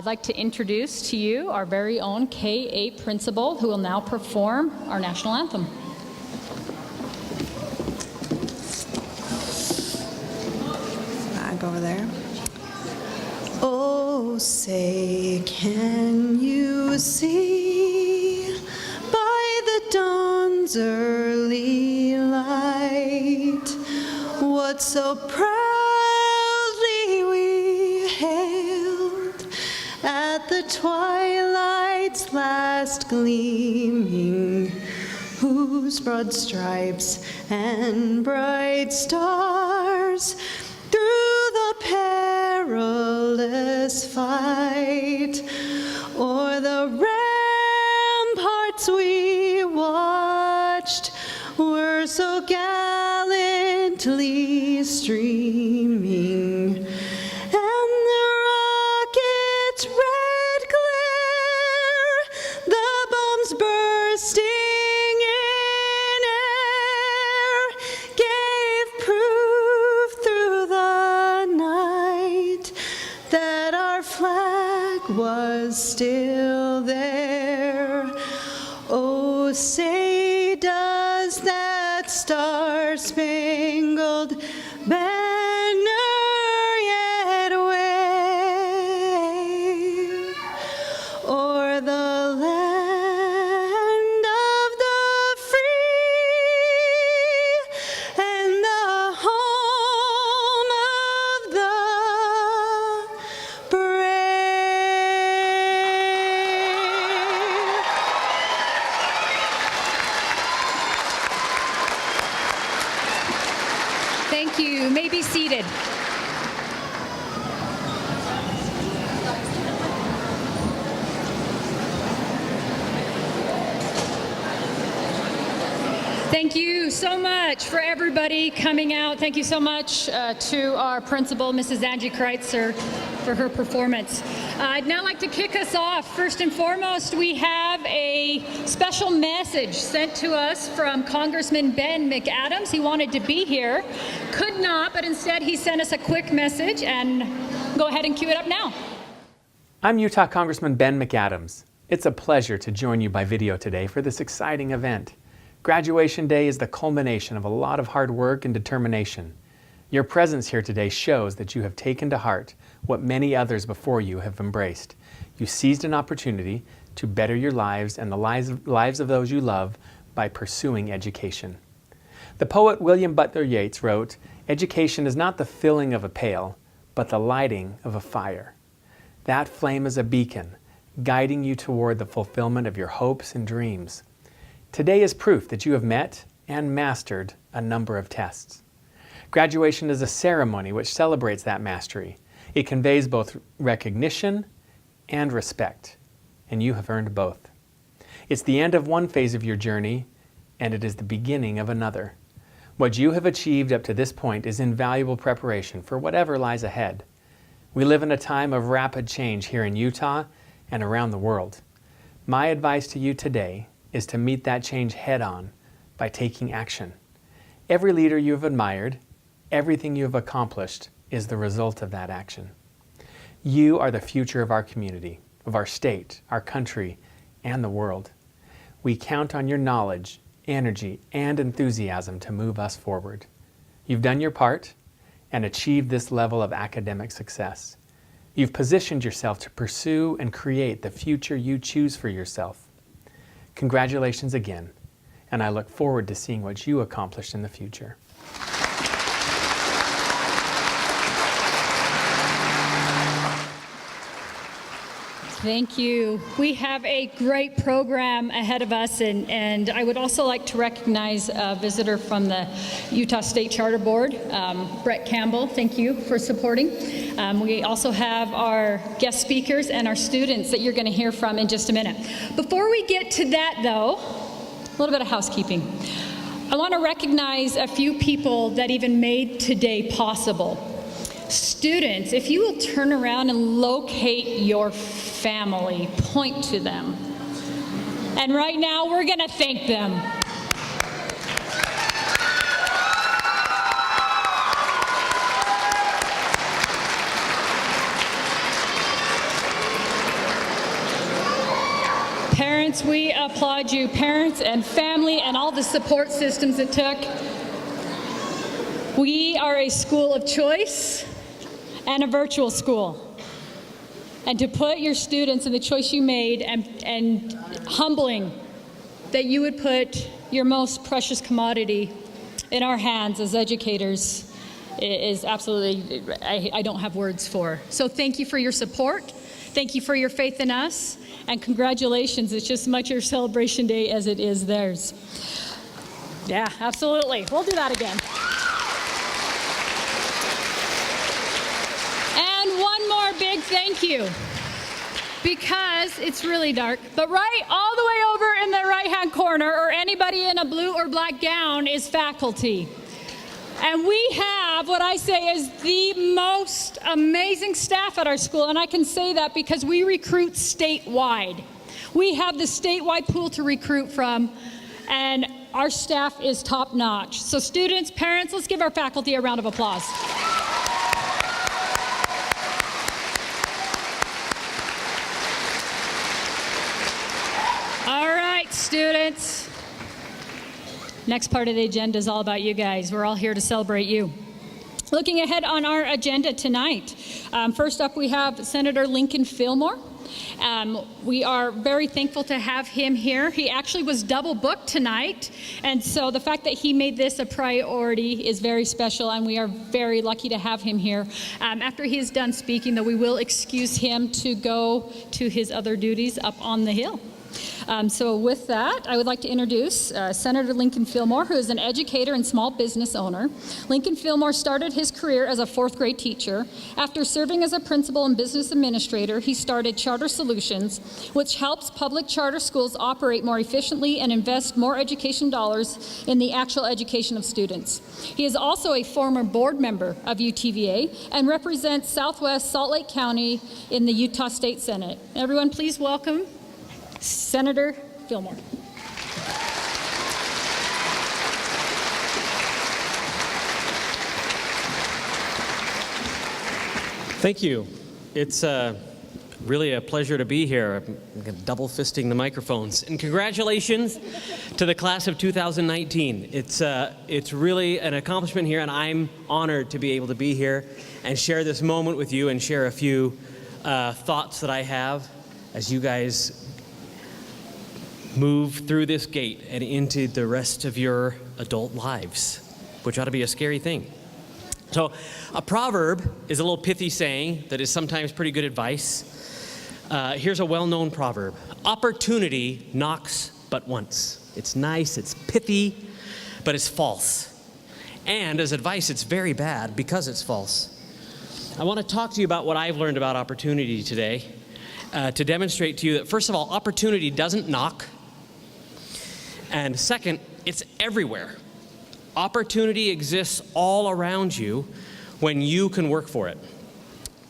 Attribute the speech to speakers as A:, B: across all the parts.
A: like to introduce to you our very own K-8 principal, who will now perform our national anthem.
B: Flag over there. Oh, say, can you see by the dawn's early light what so proudly we hailed at the twilight's last gleaming, whose broad stripes and bright stars through the perilous fight o'er the ramparts we watched were so gallantly streaming, and the rocket's red glare, the bombs bursting in air, gave proof through the night that our flag was still there. Oh, say, does that star-spangled banner yet wave o'er the land of the free and the home of the brave?
A: Thank you. You may be seated. Thank you so much for everybody coming out. Thank you so much to our principal, Mrs. Angie Kreitzer, for her performance. I'd now like to kick us off. First and foremost, we have a special message sent to us from Congressman Ben McAdams. He wanted to be here, could not, but instead he sent us a quick message, and go ahead and cue it up now.
C: I'm Utah Congressman Ben McAdams. It's a pleasure to join you by video today for this exciting event. Graduation Day is the culmination of a lot of hard work and determination. Your presence here today shows that you have taken to heart what many others before you have embraced. You seized an opportunity to better your lives and the lives of those you love by pursuing education. The poet William Butler Yeats wrote, "Education is not the filling of a pail, but the lighting of a fire. That flame is a beacon, guiding you toward the fulfillment of your hopes and dreams. Today is proof that you have met and mastered a number of tests. Graduation is a ceremony which celebrates that mastery. It conveys both recognition and respect, and you have earned both. It's the end of one phase of your journey, and it is the beginning of another. What you have achieved up to this point is invaluable preparation for whatever lies ahead. We live in a time of rapid change here in Utah and around the world. My advice to you today is to meet that change head-on by taking action. Every leader you have admired, everything you have accomplished, is the result of that action. You are the future of our community, of our state, our country, and the world. We count on your knowledge, energy, and enthusiasm to move us forward. You've done your part and achieved this level of academic success. You've positioned yourself to pursue and create the future you choose for yourself. Congratulations again, and I look forward to seeing what you accomplish in the future."
A: Thank you. We have a great program ahead of us, and I would also like to recognize a visitor from the Utah State Charter Board, Brett Campbell. Thank you for supporting. We also have our guest speakers and our students that you're going to hear from in just a minute. Before we get to that, though, a little bit of housekeeping. I want to recognize a few people that even made today possible. Students, if you will turn around and locate your family, point to them. And right now, we're going to thank them. applaud you, parents and family and all the support systems it took. We are a school of choice and a virtual school. And to put your students in the choice you made, and humbling that you would put your most precious commodity in our hands as educators is absolutely, I don't have words for. So thank you for your support. Thank you for your faith in us. And congratulations. It's just as much your celebration day as it is theirs. Yeah, absolutely. We'll do that again. And one more big thank you, because it's really dark, but right all the way over in the right-hand corner, or anybody in a blue or black gown, is faculty. And we have what I say is the most amazing staff at our school, and I can say that because we recruit statewide. We have the statewide pool to recruit from, and our staff is top-notch. So students, parents, let's give our faculty a round of applause. All right, students. Next part of the agenda is all about you guys. We're all here to celebrate you. Looking ahead on our agenda tonight, first up we have Senator Lincoln Fillmore. We are very thankful to have him here. He actually was double booked tonight, and so the fact that he made this a priority is very special, and we are very lucky to have him here. After he is done speaking, though, we will excuse him to go to his other duties up on the Hill. So with that, I would like to introduce Senator Lincoln Fillmore, who is an educator and small business owner. Lincoln Fillmore started his career as a fourth grade teacher. After serving as a principal and business administrator, he started Charter Solutions, which helps public charter schools operate more efficiently and invest more education dollars in the actual education of students. He is also a former board member of UTVA and represents Southwest Salt Lake County in the Utah State Senate. Everyone, please welcome Senator Fillmore.
D: Thank you. It's really a pleasure to be here. I'm double fisting the microphones. And congratulations to the class of 2019. It's really an accomplishment here, and I'm honored to be able to be here and share this moment with you and share a few thoughts that I have as you guys move through this gate and into the rest of your adult lives, which ought to be a scary thing. So a proverb is a little pithy saying that is sometimes pretty good advice. Here's a well-known proverb. Opportunity knocks but once. It's nice, it's pithy, but it's false. And as advice, it's very bad because it's false. I want to talk to you about what I've learned about opportunity today to demonstrate to you that, first of all, opportunity doesn't knock. And second, it's everywhere. Opportunity exists all around you when you can work for it.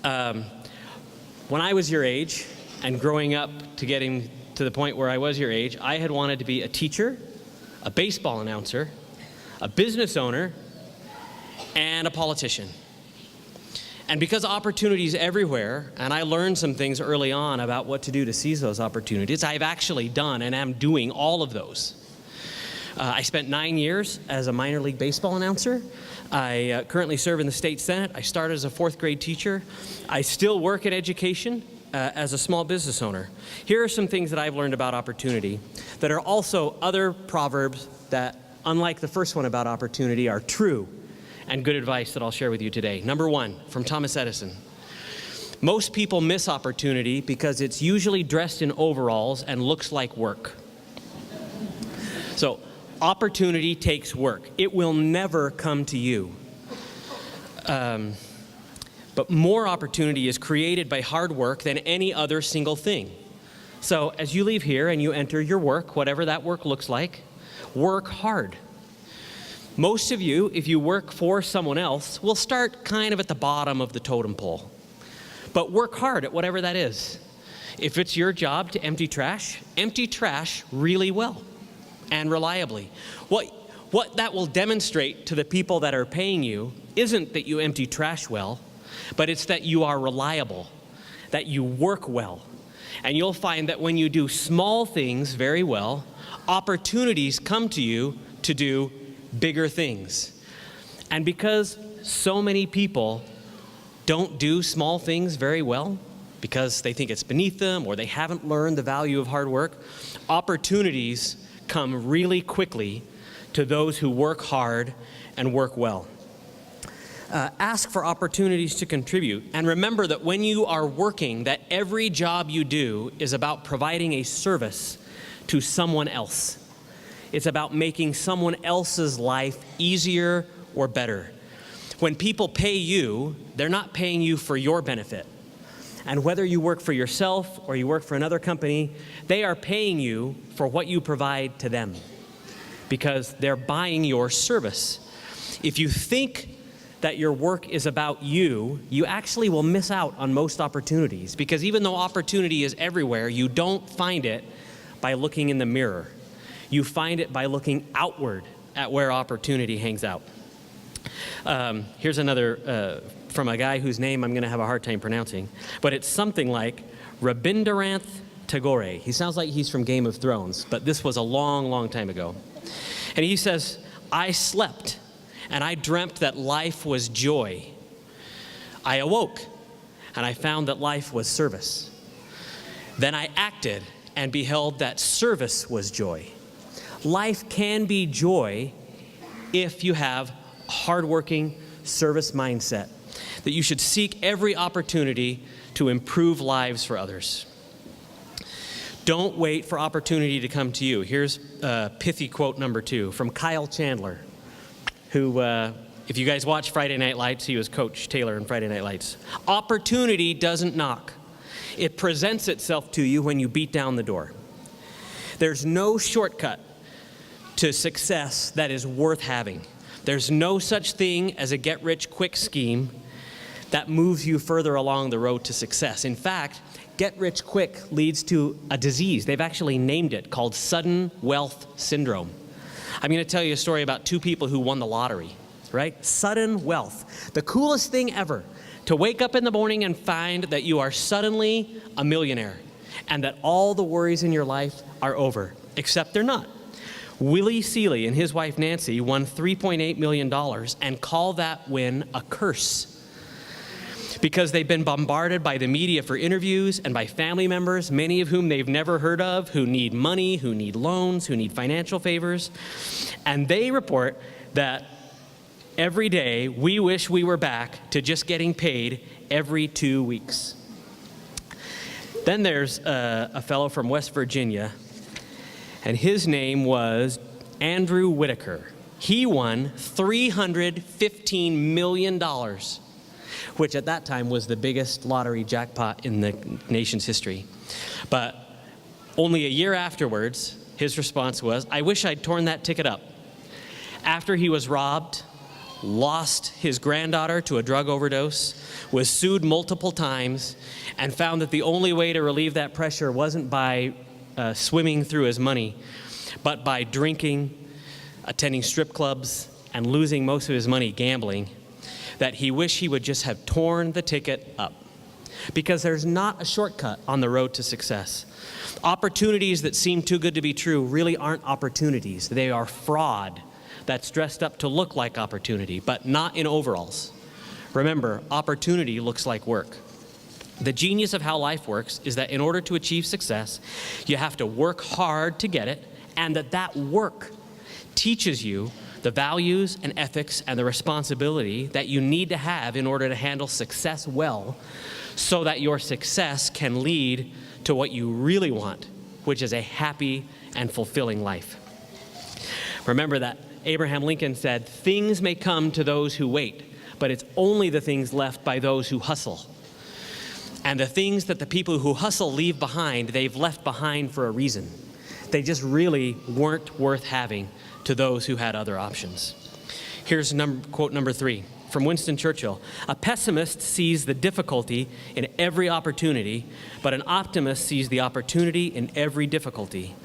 D: When I was your age and growing up to getting to the point where I was your age, I had wanted to be a teacher, a baseball announcer, a business owner, and a politician. And because opportunity is everywhere, and I learned some things early on about what to do to seize those opportunities, I've actually done and am doing all of those. I spent 9 years as a minor league baseball announcer. I currently serve in the state senate. I started as a fourth grade teacher. I still work in education as a small business owner. Here are some things that I've learned about opportunity that are also other proverbs that, unlike the first one about opportunity, are true and good advice that I'll share with you today. Number one, from Thomas Edison. Most people miss opportunity because it's usually dressed in overalls and looks like work. So, opportunity takes work. It will never come to you. But more opportunity is created by hard work than any other single thing. So as you leave here and you enter your work, whatever that work looks like, work hard. Most of you, if you work for someone else, will start kind of at the bottom of the totem pole. But work hard at whatever that is. If it's your job to empty trash really well and reliably. What that will demonstrate to the people that are paying you isn't that you empty trash well, but it's that you are reliable, that you work well, And you'll find that when you do small things very well, opportunities come to you to do bigger things. And because so many people don't do small things very well, because they think it's beneath them or they haven't learned the value of hard work, opportunities come really quickly to those who work hard and work well. Ask for opportunities to contribute. And remember that when you are working, that every job you do is about providing a service to someone else. It's about making someone else's life easier or better. When people pay you, they're not paying you for your benefit. And whether you work for yourself or you work for another company, they are paying you for what you provide to them because they're buying your service. If you think that your work is about you, you actually will miss out on most opportunities, because even though opportunity is everywhere, you don't find it by looking in the mirror. You find it by looking outward at where opportunity hangs out. Here's another from a guy whose name I'm going to have a hard time pronouncing, but it's something like Rabindranath Tagore. He sounds like he's from Game of Thrones, but this was a long, long time ago. And he says, "I slept, and I dreamt that life was joy. I awoke, and I found that life was service. Then I acted and beheld that service was joy." Life can be joy if you have a hardworking service mindset, that you should seek every opportunity to improve lives for others. Don't wait for opportunity to come to you. Here's pithy quote number 2 from Kyle Chandler, who, if you guys watch Friday Night Lights, he was Coach Taylor in Friday Night Lights. Opportunity doesn't knock. It presents itself to you when you beat down the door. There's no shortcut to success that is worth having. There's no such thing as a get-rich-quick scheme that moves you further along the road to success. In fact, get-rich-quick leads to a disease. They've actually named it, called sudden wealth syndrome. I'm going to tell you a story about 2 people who won the lottery, right? Sudden wealth. The coolest thing ever, to wake up in the morning and find that you are suddenly a millionaire and that all the worries in your life are over, except they're not. Willie Seeley and his wife Nancy won $3.8 million and call that win a curse, because they've been bombarded by the media for interviews and by family members, many of whom they've never heard of, who need money, who need loans, who need financial favors. And they report that every day we wish we were back to just getting paid every 2 weeks. Then there's a fellow from West Virginia, and his name was Andrew Whitaker. He won $315 million. Which at that time was the biggest lottery jackpot in the nation's history. But only a year afterwards, his response was, "I wish I'd torn that ticket up." After he was robbed, lost his granddaughter to a drug overdose, was sued multiple times, and found that the only way to relieve that pressure wasn't by swimming through his money, but by drinking, attending strip clubs, and losing most of his money gambling, that he wished he would just have torn the ticket up. Because there's not a shortcut on the road to success. Opportunities that seem too good to be true really aren't opportunities. They are fraud that's dressed up to look like opportunity, but not in overalls. Remember, opportunity looks like work. The genius of how life works is that in order to achieve success, you have to work hard to get it, and that work teaches you the values and ethics and the responsibility that you need to have in order to handle success well, so that your success can lead to what you really want, which is a happy and fulfilling life. Remember that Abraham Lincoln said, "Things may come to those who wait, but it's only the things left by those who hustle." And the things that the people who hustle leave behind, they've left behind for a reason. They just really weren't worth having to those who had other options. Here's quote number 3 from Winston Churchill. "A pessimist sees the difficulty in every opportunity, but an optimist sees the opportunity in every difficulty."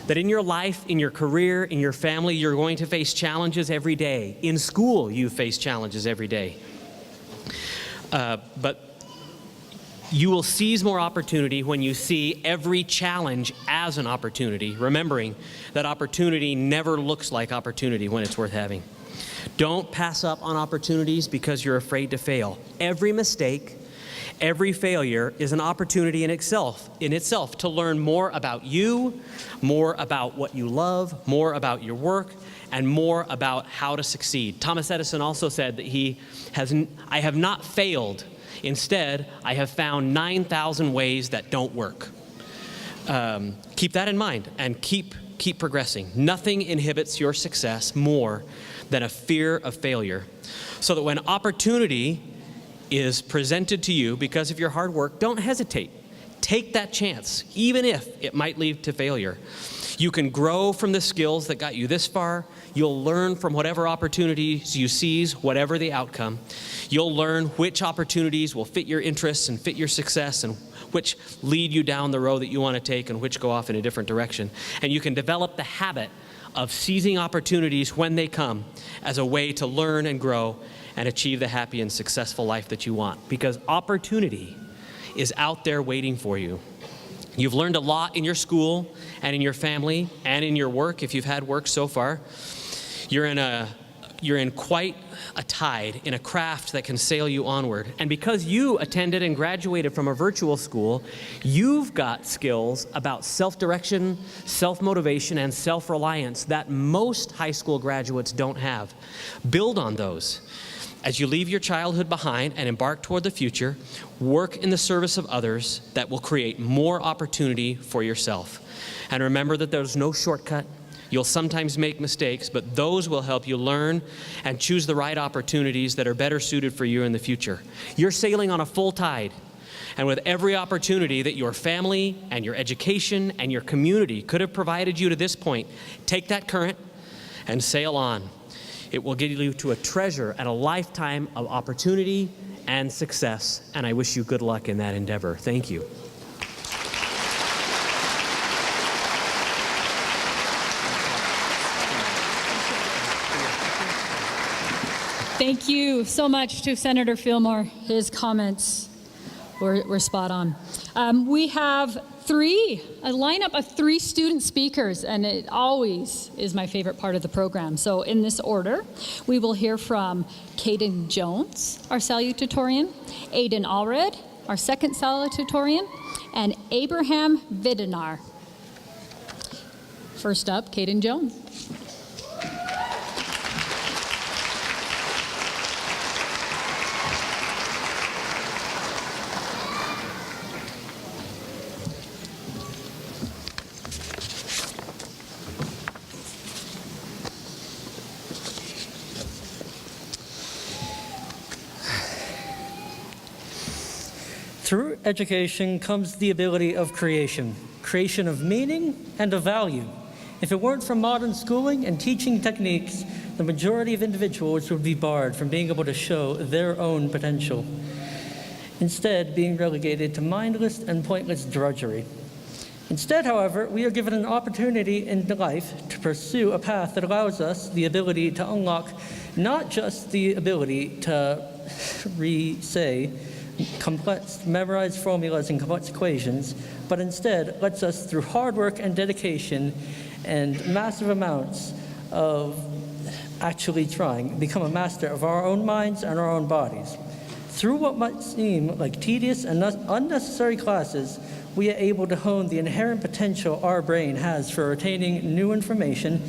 D: That in your life, in your career, in your family, you're going to face challenges every day. In school, you face challenges every day. But You will seize more opportunity when you see every challenge as an opportunity, remembering that opportunity never looks like opportunity when it's worth having. Don't pass up on opportunities because you're afraid to fail. Every mistake, every failure is an opportunity in itself to learn more about you, more about what you love, more about your work, and more about how to succeed. Thomas Edison also said that I have not failed. Instead, I have found 9,000 ways that don't work. Keep that in mind and keep progressing. Nothing inhibits your success more than a fear of failure. So that when opportunity is presented to you because of your hard work, don't hesitate. Take that chance, even if it might lead to failure. You can grow from the skills that got you this far. You'll learn from whatever opportunities you seize, whatever the outcome. You'll learn which opportunities will fit your interests and fit your success, and which lead you down the road that you want to take and which go off in a different direction. And you can develop the habit of seizing opportunities when they come as a way to learn and grow and achieve the happy and successful life that you want. Because opportunity is out there waiting for you. You've learned a lot in your school and in your family and in your work, if you've had work so far. You're in quite a tide, in a craft that can sail you onward. And because you attended and graduated from a virtual school, you've got skills about self-direction, self-motivation, and self-reliance that most high school graduates don't have. Build on those. As you leave your childhood behind and embark toward the future, work in the service of others that will create more opportunity for yourself. And remember that there's no shortcut. You'll sometimes make mistakes, but those will help you learn and choose the right opportunities that are better suited for you in the future. You're sailing on a full tide, and with every opportunity that your family and your education and your community could have provided you to this point, take that current and sail on. It will get you to a treasure and a lifetime of opportunity and success, and I wish you good luck in that endeavor. Thank you.
A: Thank you so much to Senator Fillmore. His comments were spot on. We have a lineup of 3 student speakers, and it always is my favorite part of the program. So in this order, we will hear from Caden Jones, our salutatorian, Aidan Allred, our second salutatorian, and Abraham Videnar. First up, Caden Jones.
E: Through education comes the ability of creation of meaning and of value. If it weren't for modern schooling and teaching techniques, the majority of individuals would be barred from being able to show their own potential, instead being relegated to mindless and pointless drudgery. Instead, however, we are given an opportunity in life to pursue a path that allows us the ability to unlock not just the ability to memorize formulas and complex equations, but instead lets us, through hard work and dedication and massive amounts of actually trying, become a master of our own minds and our own bodies. Through what might seem like tedious and unnecessary classes, we are able to hone the inherent potential our brain has for retaining new information.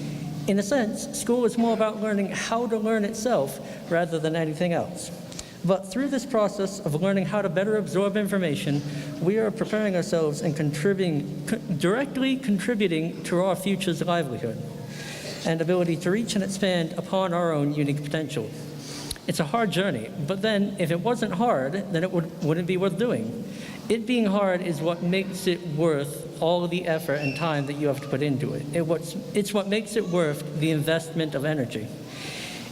E: In a sense, school is more about learning how to learn itself rather than anything else. But through this process of learning how to better absorb information, we are preparing ourselves and directly contributing to our future's livelihood and ability to reach and expand upon our own unique potential. It's a hard journey, but then if it wasn't hard, then it wouldn't be worth doing. It being hard is what makes it worth all of the effort and time that you have to put into it. It's what makes it worth the investment of energy.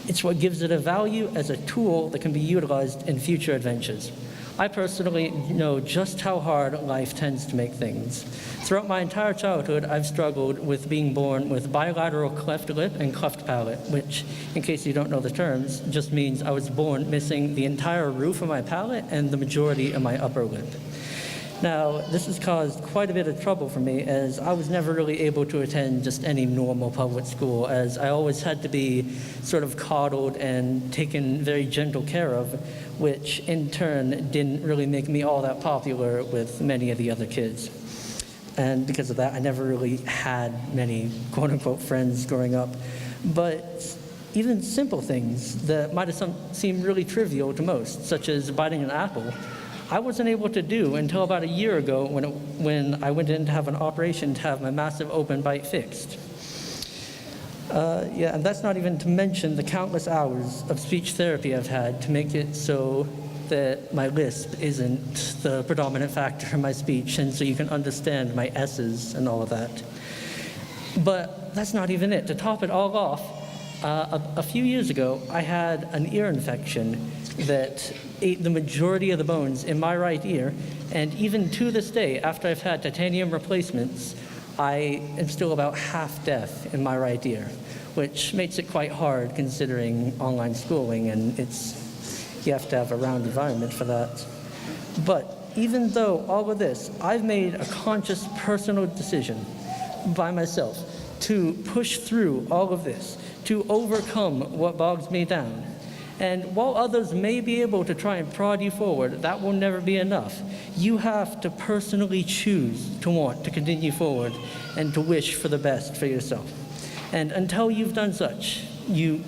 E: It's what gives it a value as a tool that can be utilized in future adventures. I personally know just how hard life tends to make things. Throughout my entire childhood, I've struggled with being born with bilateral cleft lip and cleft palate, which, in case you don't know the terms, just means I was born missing the entire roof of my palate and the majority of my upper lip. Now, this has caused quite a bit of trouble for me, as I was never really able to attend just any normal public school, as I always had to be sort of coddled and taken very gentle care of, which in turn didn't really make me all that popular with many of the other kids. And because of that, I never really had many quote-unquote friends growing up. But even simple things that might have seemed really trivial to most, such as biting an apple, I wasn't able to do until about a year ago when I went in to have an operation to have my massive open bite fixed. And that's not even to mention the countless hours of speech therapy I've had to make it so that my lisp isn't the predominant factor in my speech, and so you can understand my S's and all of that. But that's not even it. To top it all off, a few years ago, I had an ear infection that ate the majority of the bones in my right ear, and even to this day, after I've had titanium replacements, I am still about half deaf in my right ear, which makes it quite hard considering online schooling, and you have to have a round environment for that. But even though all of this, I've made a conscious personal decision by myself to push through all of this, to overcome what bogs me down. And while others may be able to try and prod you forward, that will never be enough. You have to personally choose to want to continue forward and to wish for the best for yourself. And until you've done such, you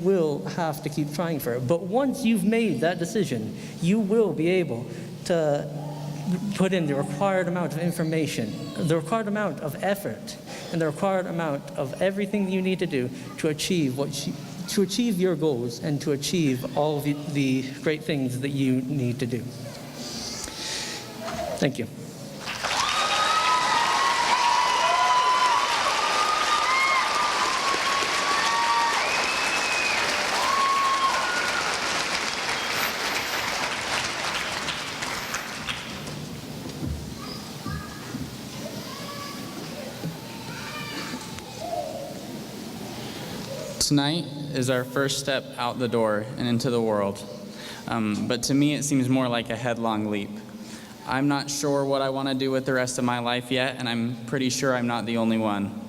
E: will have to keep trying for it. But once you've made that decision, you will be able to put in the required amount of information, the required amount of effort, and the required amount of everything you need to do to achieve your goals and to achieve all of the great things that you need to do. Thank you.
F: Tonight is our first step out the door and into the world. But to me, it seems more like a headlong leap. I'm not sure what I want to do with the rest of my life yet, and I'm pretty sure I'm not the only one.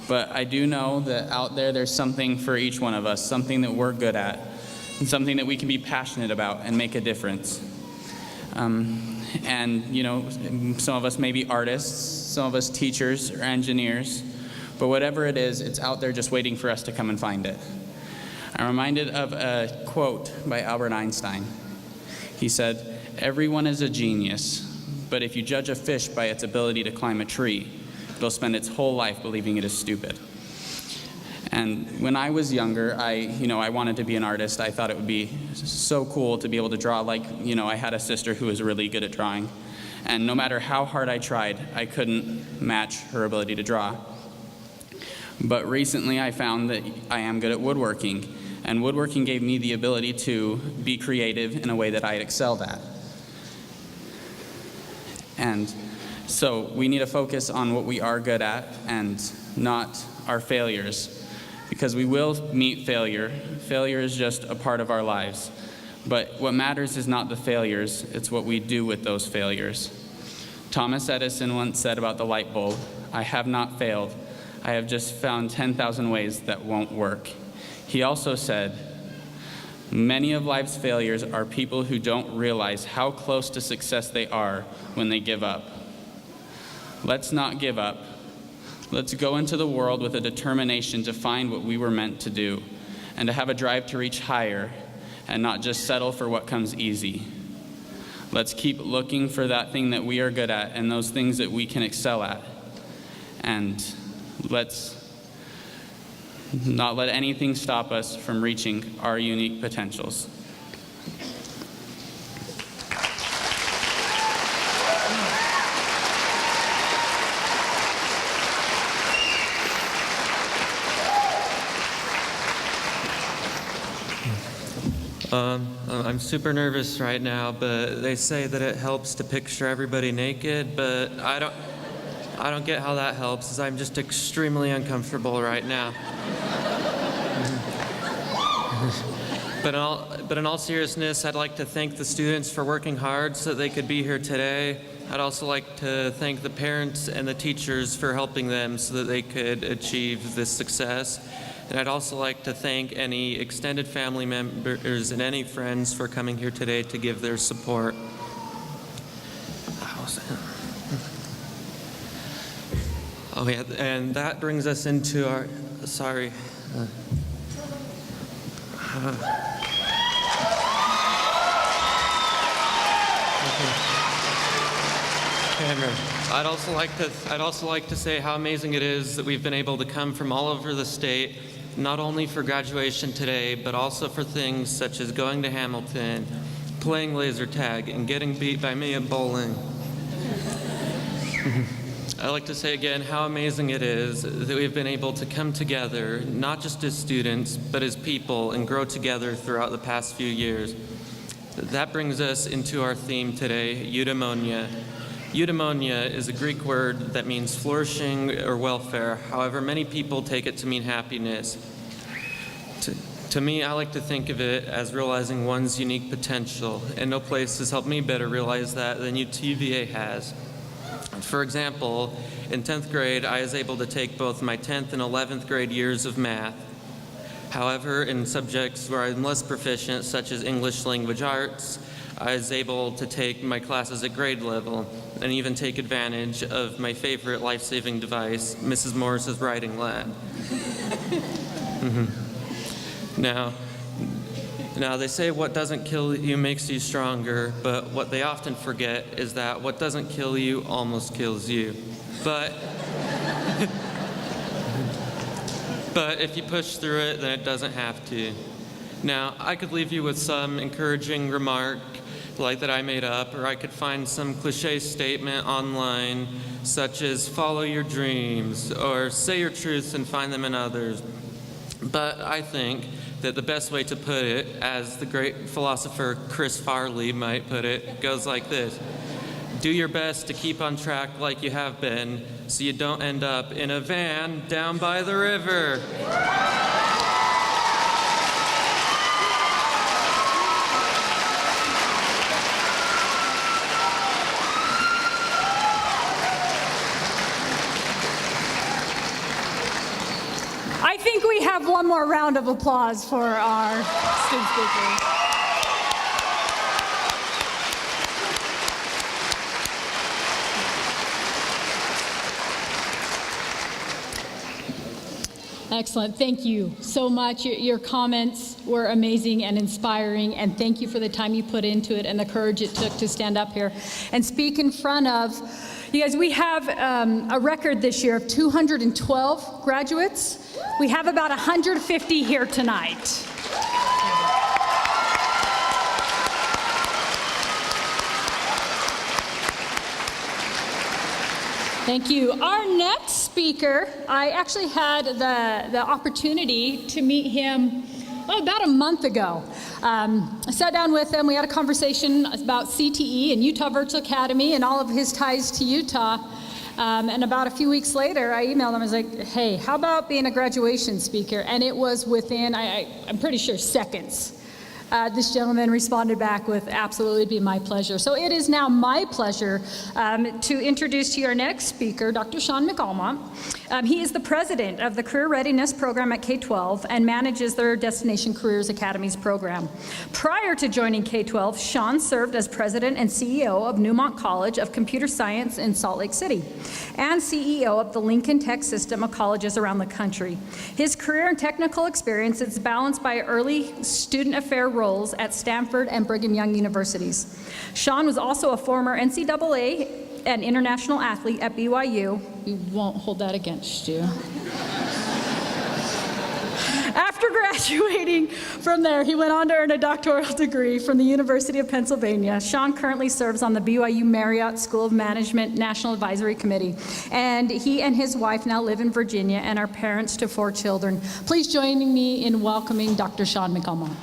F: But I do know that out there's something for each one of us, something that we're good at, and something that we can be passionate about and make a difference. And, some of us may be artists, some of us teachers or engineers, but whatever it is, it's out there just waiting for us to come and find it. I'm reminded of a quote by Albert Einstein. He said, "Everyone is a genius, but if you judge a fish by its ability to climb a tree, it'll spend its whole life believing it is stupid." And when I was younger, I wanted to be an artist. I thought it would be so cool to be able to draw I had a sister who was really good at drawing. And no matter how hard I tried, I couldn't match her ability to draw. But recently I found that I am good at woodworking, and woodworking gave me the ability to be creative in a way that I had excelled at. And so we need to focus on what we are good at and not our failures, because we will meet failure. Failure is just a part of our lives. But what matters is not the failures, it's what we do with those failures. Thomas Edison once said about the light bulb, "I have not failed. I have just found 10,000 ways that won't work." He also said, "Many of life's failures are people who don't realize how close to success they are when they give up." Let's not give up. Let's go into the world with a determination to find what we were meant to do and to have a drive to reach higher and not just settle for what comes easy. Let's keep looking for that thing that we are good at and those things that we can excel at. And let's not let anything stop us from reaching our unique potentials.
G: I'm super nervous right now, but they say that it helps to picture everybody naked, but I don't get how that helps, as I'm just extremely uncomfortable right now. But in all seriousness, I'd like to thank the students for working hard so that they could be here today. I'd also like to thank the parents and the teachers for helping them so that they could achieve this success. And I'd also like to thank any extended family members and any friends for coming here today to give their support. Oh yeah, and that brings us into our, sorry. Camera. I'd also like to say how amazing it is that we've been able to come from all over the state, not only for graduation today, but also for things such as going to Hamilton, playing laser tag, and getting beat by me at bowling. I'd like to say again how amazing it is that we've been able to come together, not just as students, but as people, and grow together throughout the past few years. That brings us into our theme today, eudaimonia. Eudaimonia is a Greek word that means flourishing or welfare. However, many people take it to mean happiness. To me, I like to think of it as realizing one's unique potential, and no place has helped me better realize that than UTVA has. For example, in 10th grade, I was able to take both my 10th and 11th grade years of math. However, in subjects where I'm less proficient, such as English language arts, I was able to take my classes at grade level and even take advantage of my favorite life-saving device, Mrs. Morris's writing lab. Now, they say what doesn't kill you makes you stronger, but what they often forget is that what doesn't kill you almost kills you. But if you push through it, then it doesn't have to. Now, I could leave you with some encouraging remark like that I made up, or I could find some cliche statement online, such as follow your dreams, or say your truths and find them in others. But I think that the best way to put it, as the great philosopher Chris Farley might put it, goes like this: do your best to keep on track like you have been, so you don't end up in a van down by the river.
A: I think we have one more round of applause for our student speakers. Excellent. Thank you so much. Your comments were amazing and inspiring, and thank you for the time you put into it and the courage it took to stand up here and speak in front of you guys. We have a record this year of 212 graduates. We have about 150 here tonight. Thank you. Our next speaker, I actually had the opportunity to meet him about a month ago. I sat down with him, we had a conversation about CTE and Utah Virtual Academy and all of his ties to Utah. And about a few weeks later, I emailed him. I was like, hey, how about being a graduation speaker? And it was within, I'm pretty sure, seconds. This gentleman responded back with, absolutely, be my pleasure. So it is now my pleasure to introduce to you our next speaker, Dr. Sean McAlmont. He is the president of the Career Readiness Program at K-12 and manages their Destination Careers Academies program. Prior to joining K-12, Sean served as president and CEO of Newmont College of Computer Science in Salt Lake City and CEO of the Lincoln Tech system of colleges around the country. His career and technical experience is balanced by early student affair roles at Stanford and Brigham Young universities. Sean was also a former NCAA and international athlete at BYU. We won't hold that against you. After graduating from there, he went on to earn a doctoral degree from the University of Pennsylvania. Sean currently serves on the BYU Marriott School of Management National Advisory Committee, and he and his wife now live in Virginia and are parents to 4 children. Please join me in welcoming Dr. Sean McAlmont.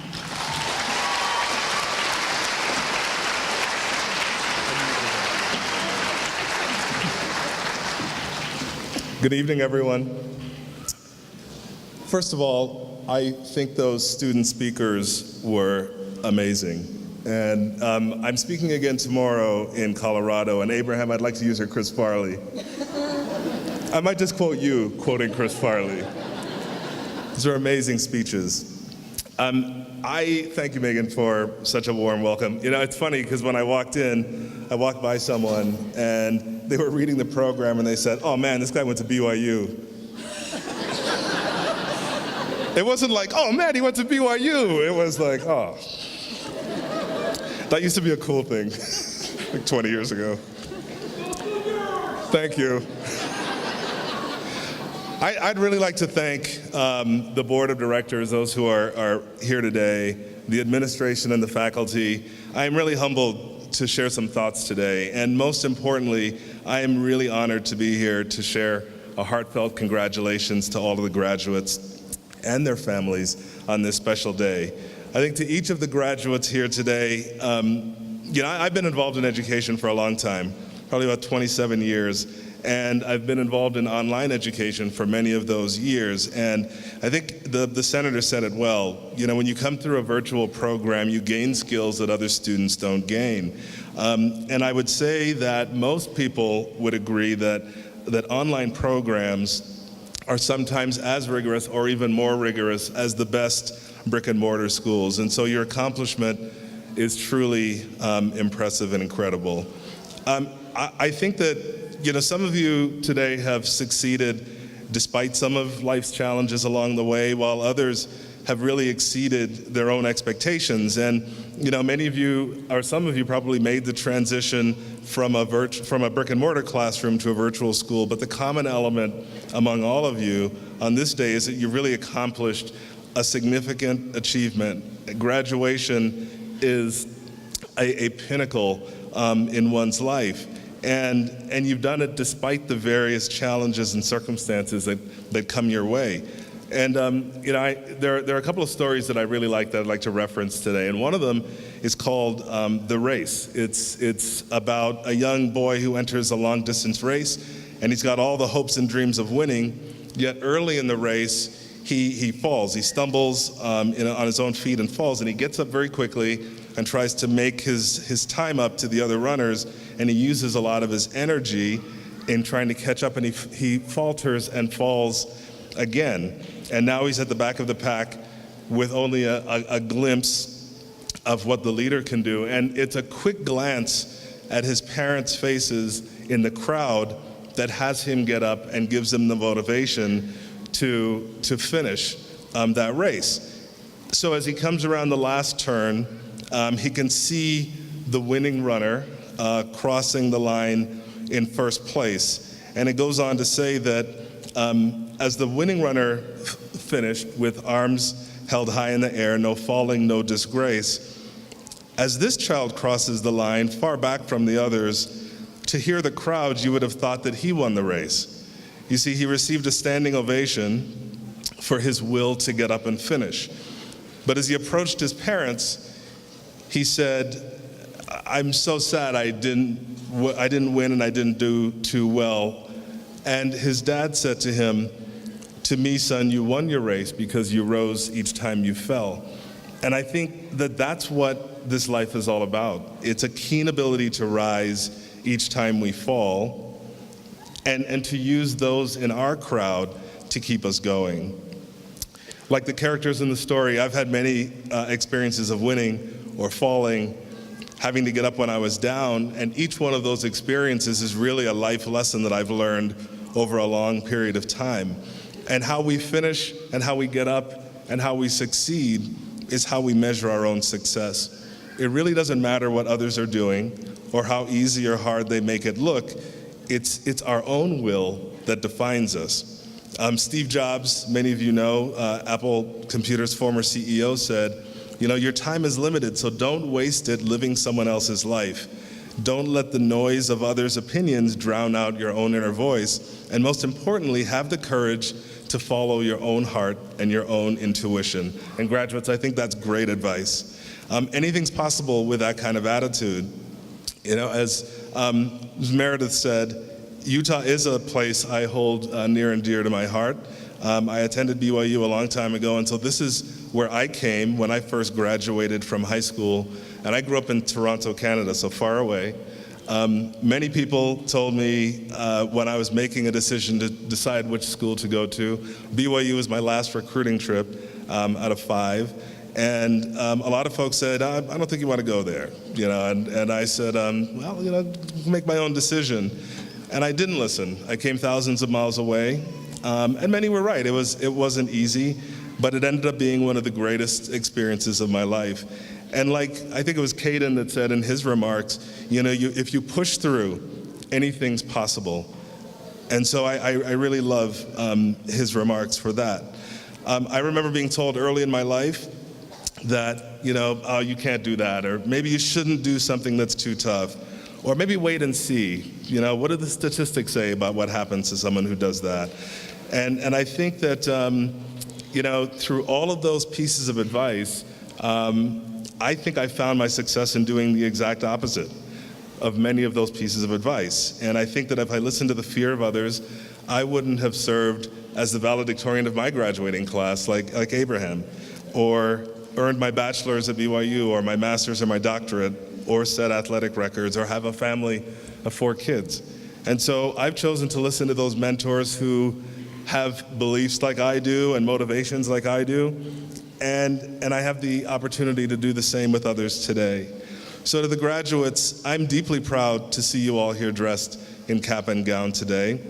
H: Good evening, everyone. First of all, I think those student speakers were amazing. And I'm speaking again tomorrow in Colorado, and Abraham, I'd like to use your Chris Farley. I might just quote you quoting Chris Farley. These are amazing speeches. I thank you, Megan, for such a warm welcome. You know, it's funny because when I walked in, I walked by someone and they were reading the program and they said, "Oh man, this guy went to BYU." It wasn't like, "Oh man, he went to BYU." It was like, "Oh." That used to be a cool thing, like 20 years ago. Thank you. I'd really like to thank the board of directors, those who are here today, the administration and the faculty. I am really humbled to share some thoughts today. And most importantly, I am really honored to be here to share a heartfelt congratulations to all of the graduates and their families on this special day. I think to each of the graduates here today, I've been involved in education for a long time, probably about 27 years. And I've been involved in online education for many of those years. And I think the senator said it well. You know, when you come through a virtual program, you gain skills that other students don't gain. And I would say that most people would agree that online programs are sometimes as rigorous or even more rigorous as the best brick and mortar schools. And so your accomplishment is truly impressive and incredible. I think that some of you today have succeeded despite some of life's challenges along the way, while others have really exceeded their own expectations. And many of you, or some of you, probably made the transition from a brick and mortar classroom to a virtual school. But the common element among all of you on this day is that you really accomplished a significant achievement. Graduation is a pinnacle in one's life. And you've done it despite the various challenges and circumstances that come your way. And there are a couple of stories that I really like that I'd like to reference today. And one of them is called The Race. It's about a young boy who enters a long distance race, and he's got all the hopes and dreams of winning, yet early in the race, he falls. He stumbles on his own feet and falls, and he gets up very quickly and tries to make his time up to the other runners, and he uses a lot of his energy in trying to catch up, and he falters and falls again. And now he's at the back of the pack with only a glimpse of what the leader can do. And it's a quick glance at his parents' faces in the crowd that has him get up and gives him the motivation to finish that race. So as he comes around the last turn, he can see the winning runner crossing the line in first place. And it goes on to say that as the winning runner finished with arms held high in the air, no falling, no disgrace, as this child crosses the line far back from the others, to hear the crowds, you would have thought that he won the race. You see, he received a standing ovation for his will to get up and finish. But as he approached his parents, he said, "I'm so sad I didn't win and I didn't do too well." And his dad said to him, "To me, son, you won your race because you rose each time you fell." And I think that that's what this life is all about. It's a keen ability to rise each time we fall, and to use those in our crowd to keep us going. Like the characters in the story, I've had many experiences of winning or falling, having to get up when I was down, and each one of those experiences is really a life lesson that I've learned over a long period of time. And how we finish and how we get up and how we succeed is how we measure our own success. It really doesn't matter what others are doing or how easy or hard they make it look. It's our own will that defines us. Steve Jobs, many of you know, Apple Computer's former CEO, said, your time is limited, so don't waste it living someone else's life. Don't let the noise of others' opinions drown out your own inner voice. And most importantly, have the courage to follow your own heart and your own intuition. And graduates, I think that's great advice. Anything's possible with that kind of attitude. As Meredith said, Utah is a place I hold near and dear to my heart. I attended BYU a long time ago, and so this is where I came when I first graduated from high school. And I grew up in Toronto, Canada, so far away. Many people told me when I was making a decision to decide which school to go to, BYU was my last recruiting trip out of 5. And a lot of folks said, I don't think you want to go there. And I said, well, make my own decision. And I didn't listen. I came thousands of miles away. And many were right. It wasn't easy, but it ended up being one of the greatest experiences of my life. And like, I think it was Caden that said in his remarks, if you push through, anything's possible. And so I really love his remarks for that. I remember being told early in my life that, oh, you can't do that, or maybe you shouldn't do something that's too tough, or maybe wait and see. What do the statistics say about what happens to someone who does that? And I think that, through all of those pieces of advice, I think I found my success in doing the exact opposite of many of those pieces of advice. And I think that if I listened to the fear of others, I wouldn't have served as the valedictorian of my graduating class like Abraham, or earned my bachelor's at BYU, or my master's or my doctorate, or set athletic records, or have a family of 4 kids. And so I've chosen to listen to those mentors who have beliefs like I do and motivations like I do. And I have the opportunity to do the same with others today. So to the graduates, I'm deeply proud to see you all here dressed in cap and gown today.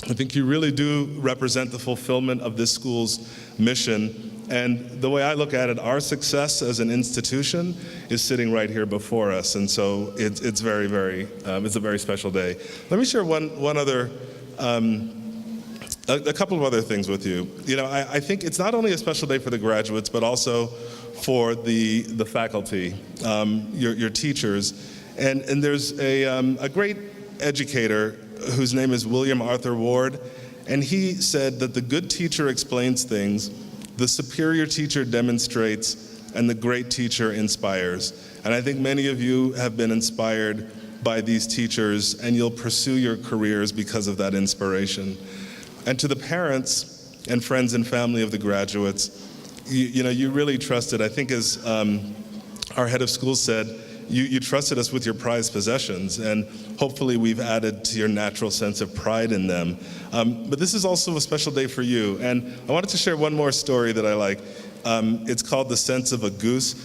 H: I think you really do represent the fulfillment of this school's mission. And the way I look at it, our success as an institution is sitting right here before us. And so it's it's a very special day. Let me share one other a couple of other things with you. I think it's not only a special day for the graduates, but also for the faculty, your teachers. And there's a great educator whose name is William Arthur Ward, and he said that the good teacher explains things, the superior teacher demonstrates, and the great teacher inspires. And I think many of you have been inspired by these teachers, and you'll pursue your careers because of that inspiration. And to the parents and friends and family of the graduates, you really trusted. I think as our head of school said, you trusted us with your prized possessions, and hopefully we've added to your natural sense of pride in them. But this is also a special day for you. And I wanted to share one more story that I like. It's called The Sense of a Goose.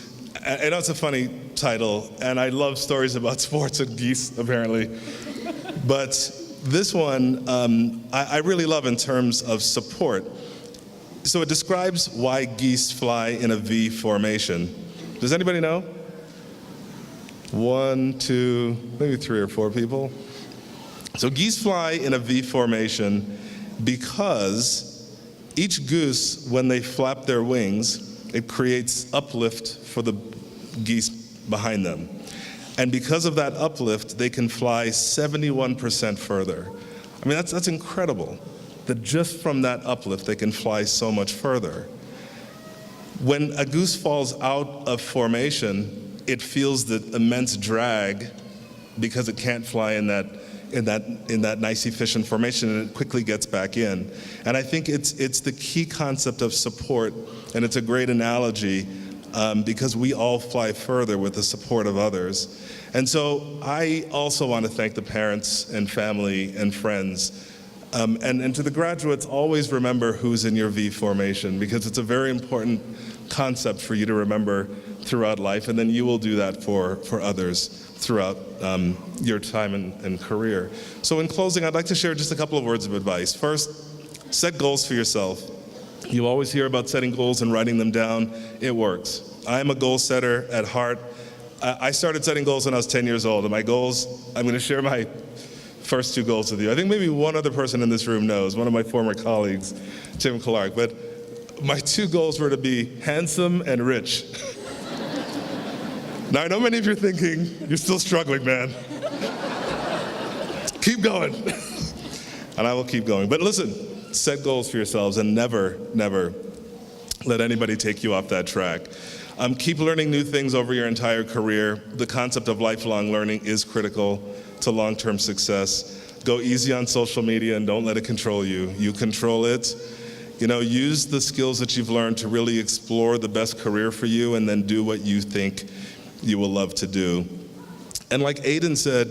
H: I know it's a funny title, and I love stories about sports and geese, apparently. But this one I really love in terms of support. So it describes why geese fly in a V formation. Does anybody know? 1, 2, maybe 3 or 4 people. So geese fly in a V formation because each goose, when they flap their wings, it creates uplift for the geese behind them. And because of that uplift, they can fly 71% further. I mean, that's incredible, that just from that uplift, they can fly so much further. When a goose falls out of formation, it feels the immense drag because it can't fly in that nice efficient formation, and it quickly gets back in. And I think it's the key concept of support, and it's a great analogy because we all fly further with the support of others. And so I also want to thank the parents and family and friends. And to the graduates, always remember who's in your V formation, because it's a very important concept for you to remember throughout life, and then you will do that for others throughout your time and career. So in closing, I'd like to share just a couple of words of advice. First, set goals for yourself. You always hear about setting goals and writing them down. It works. I am a goal setter at heart. I started setting goals when I was 10 years old, and my goals, I'm going to share my first 2 goals with you. I think maybe one other person in this room knows, one of my former colleagues, Tim Clark, but my 2 goals were to be handsome and rich. Now, I know many of you are thinking, you're still struggling, man. Keep going. And I will keep going. But listen, set goals for yourselves and never, never let anybody take you off that track. Keep learning new things over your entire career. The concept of lifelong learning is critical to long-term success. Go easy on social media and don't let it control you. You control it. Use the skills that you've learned to really explore the best career for you, and then do what you think you will love to do. And like Aiden said,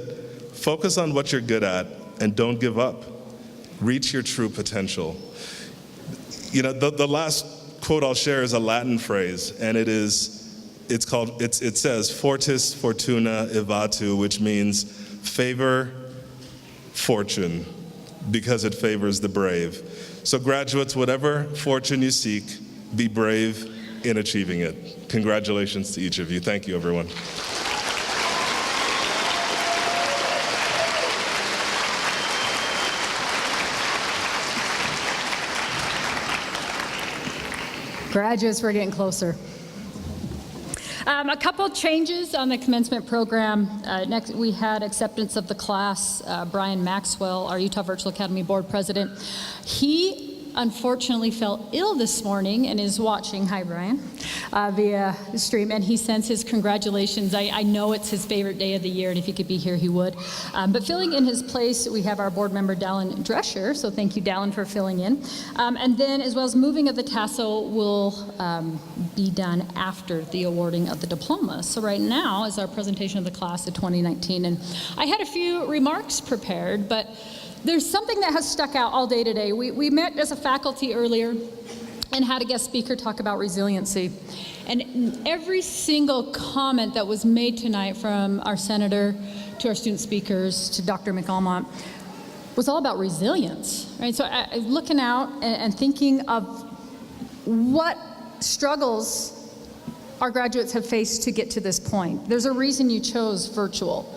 H: focus on what you're good at and don't give up. Reach your true potential. The last quote I'll share is a Latin phrase, and it says fortis fortuna evatu, which means favor fortune, because it favors the brave. So graduates, whatever fortune you seek, be brave in achieving it. Congratulations to each of you. Thank you, everyone.
A: Graduates, we're getting closer. A couple changes on the commencement program. Next, we had acceptance of the class. Brian Maxwell, our Utah Virtual Academy Board President, he unfortunately fell ill this morning and is watching, hi Brian, via stream, and he sends his congratulations. I know it's his favorite day of the year, and if he could be here, he would. But filling in his place, we have our board member, Dallin Drescher, so thank you, Dallin, for filling in. And then, as well as moving of the tassel will be done after the awarding of the diploma. So right now is our presentation of the class of 2019, and I had a few remarks prepared, but there's something that has stuck out all day today. We met as a faculty earlier and had a guest speaker talk about resiliency. And every single comment that was made tonight, from our senator to our student speakers to Dr. McAlmont, was all about resilience, right? So looking out and thinking of what struggles our graduates have faced to get to this point. There's a reason you chose virtual.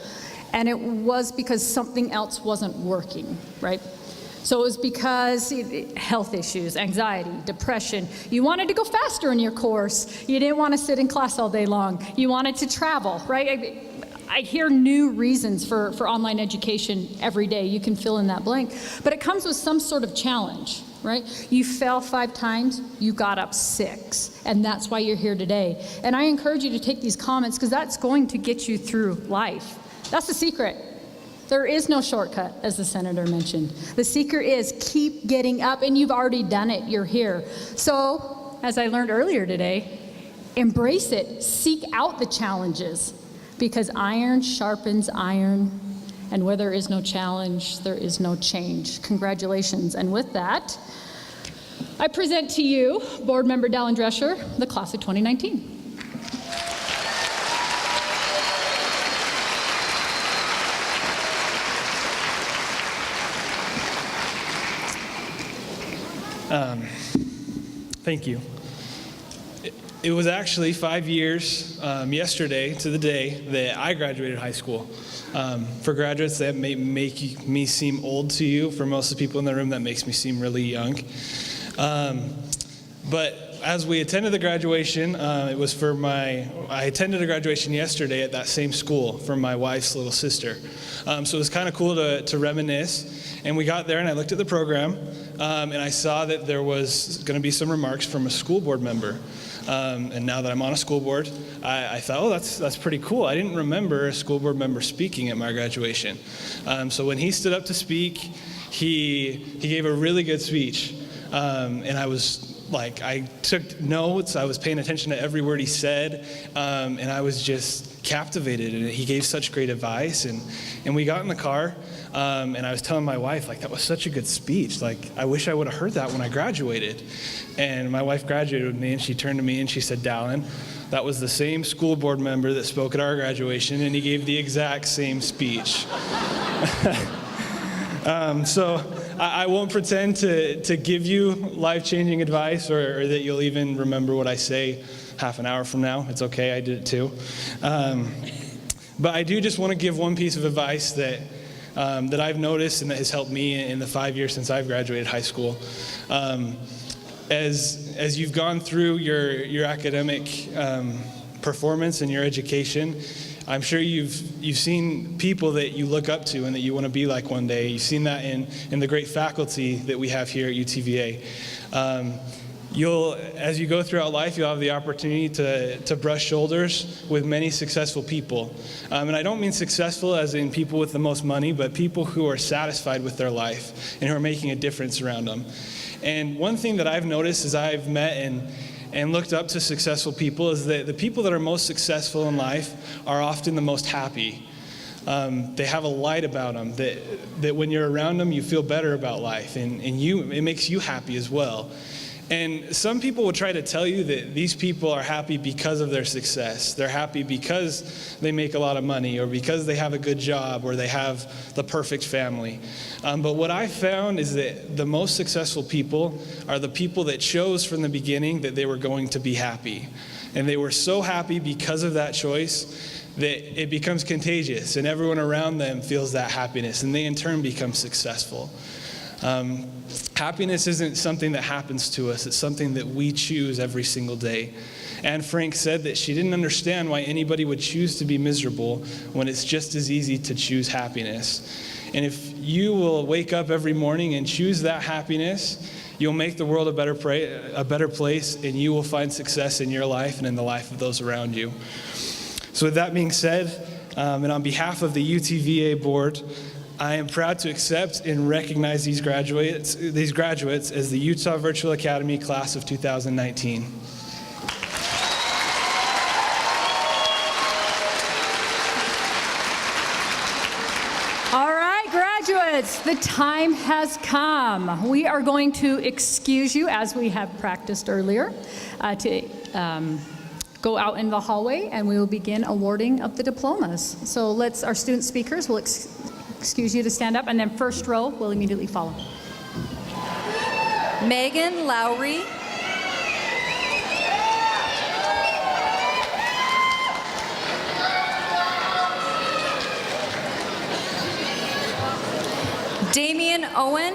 A: And it was because something else wasn't working, right? So it was because health issues, anxiety, depression. You wanted to go faster in your course. You didn't want to sit in class all day long. You wanted to travel, right? I hear new reasons for online education every day. You can fill in that blank. But it comes with some sort of challenge, right? You fell 5 times, you got up 6. And that's why you're here today. And I encourage you to take these comments, because that's going to get you through life. That's the secret. There is no shortcut, as the senator mentioned. The secret is keep getting up, and you've already done it. You're here. So, as I learned earlier today, embrace it. Seek out the challenges, because iron sharpens iron, and where there is no challenge, there is no change. Congratulations. And with that, I present to you Board Member Dallin Drescher, the class of 2019.
I: Thank you. It was actually 5 years yesterday to the day that I graduated high school. For graduates, that may make me seem old to you. For most of the people in the room, that makes me seem really young. But as we attended the graduation, I attended a graduation yesterday at that same school for my wife's little sister. So it was kind of cool to reminisce. And we got there, and I looked at the program, and I saw that there was going to be some remarks from a school board member. And now that I'm on a school board, I thought, oh, that's pretty cool. I didn't remember a school board member speaking at my graduation. So when he stood up to speak, he gave a really good speech. And I took notes. I was paying attention to every word he said, and I was just captivated. And he gave such great advice. And we got in the car, and I was telling my wife, that was such a good speech. I wish I would have heard that when I graduated. And my wife graduated with me, and she turned to me and she said, Dallin, that was the same school board member that spoke at our graduation, and he gave the exact same speech. So I won't pretend to give you life-changing advice or that you'll even remember what I say half an hour from now. It's okay, I did it too. But I do just want to give one piece of advice that I've noticed and that has helped me in the 5 years since I've graduated high school. As you've gone through your academic performance and your education, I'm sure you've seen people that you look up to and that you want to be like one day. You've seen that in the great faculty that we have here at UTVA. As you go throughout life, you'll have the opportunity to brush shoulders with many successful people. And I don't mean successful as in people with the most money, but people who are satisfied with their life and who are making a difference around them. And one thing that I've noticed as I've met and looked up to successful people is that the people that are most successful in life are often the most happy. They have a light about them that when you're around them, you feel better about life, and it makes you happy as well. And some people will try to tell you that these people are happy because of their success. They're happy because they make a lot of money, or because they have a good job, or they have the perfect family. But what I found is that the most successful people are the people that chose from the beginning that they were going to be happy. And they were so happy because of that choice that it becomes contagious, and everyone around them feels that happiness, and they in turn become successful. Happiness isn't something that happens to us. It's something that we choose every single day. Anne Frank said that she didn't understand why anybody would choose to be miserable when it's just as easy to choose happiness. And if you will wake up every morning and choose that happiness, you'll make the world a better place, and you will find success in your life and in the life of those around you. So with that being said, and on behalf of the UTVA board, I am proud to accept and recognize these graduates as the Utah Virtual Academy Class of 2019.
A: All right, graduates, the time has come. We are going to excuse you, as we have practiced earlier, to go out in the hallway, and we will begin awarding of the diplomas. So our student speakers will excuse you to stand up, and then first row will immediately follow.
J: Megan Lowry. Damian Owen.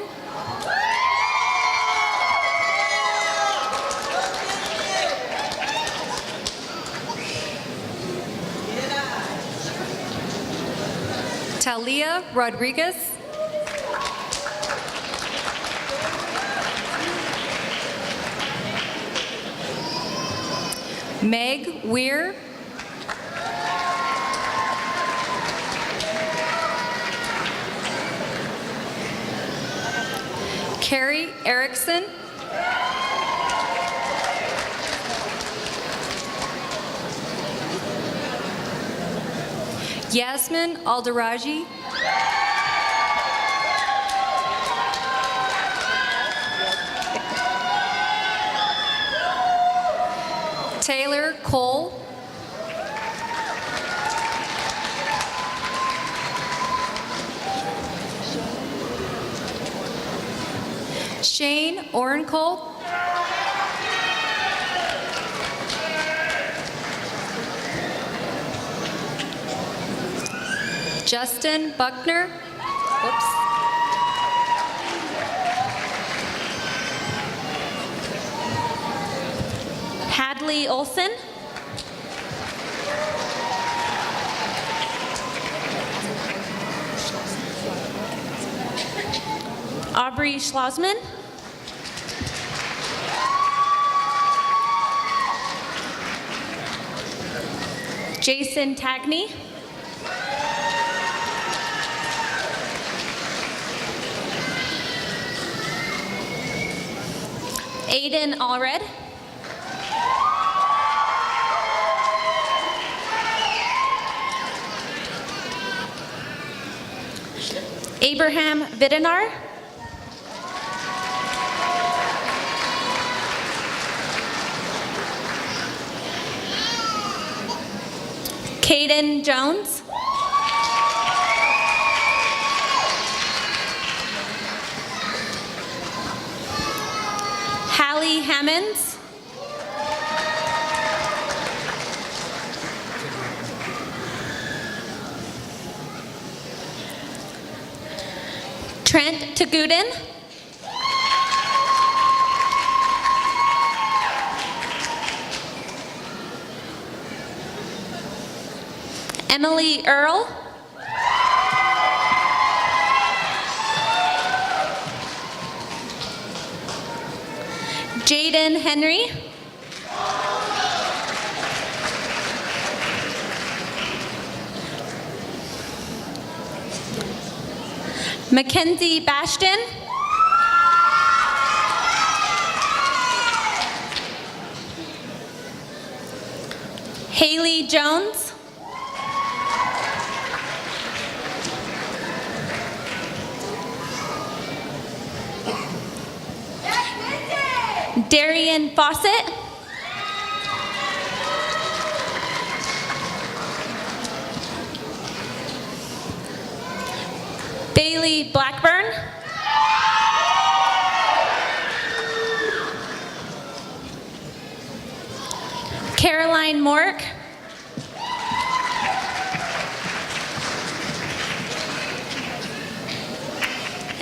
J: Talia Rodriguez. Meg Weir. Carrie Erickson. Yasmin Aldaraji. Taylor Cole. Shane Orencole. Justin Buckner. Oops. Hadley Olson. Aubrey Schlossman. Jason Tagney. Aiden Allred. Abraham Videnar. Caden Jones. Hallie Hammonds. Trent Tagudin. Emily Earl. Jaden Henry. Mackenzie Bastion. Haley Jones. Darian Fawcett. Bailey Blackburn. Caroline Mork.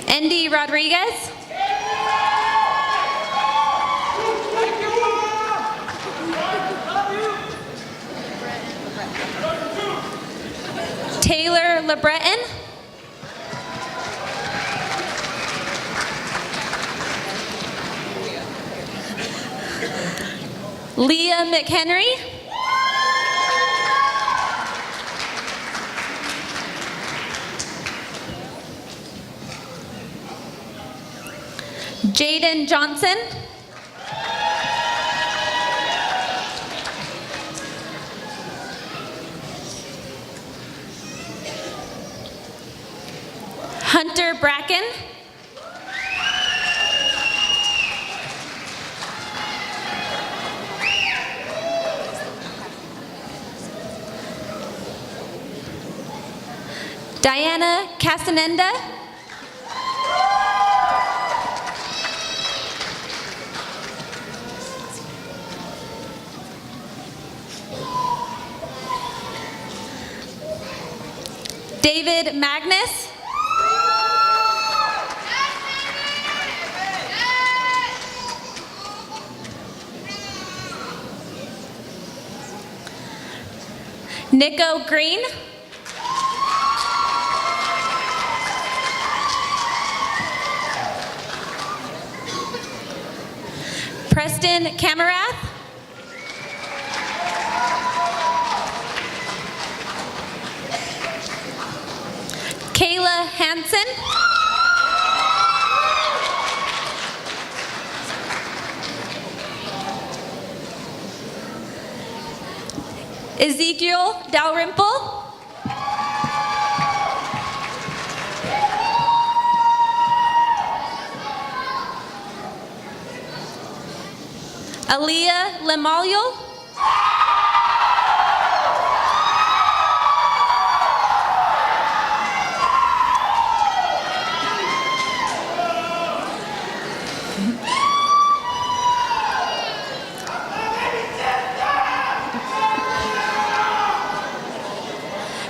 J: Andy Rodriguez. Taylor LeBreton. Leah McHenry. Jaden Johnson. Hunter Bracken. Diana Casanenda. David Magnus. Nico Green. Preston Camarath. Kayla Hansen. Ezekiel Dalrymple. Aaliyah Lemalio.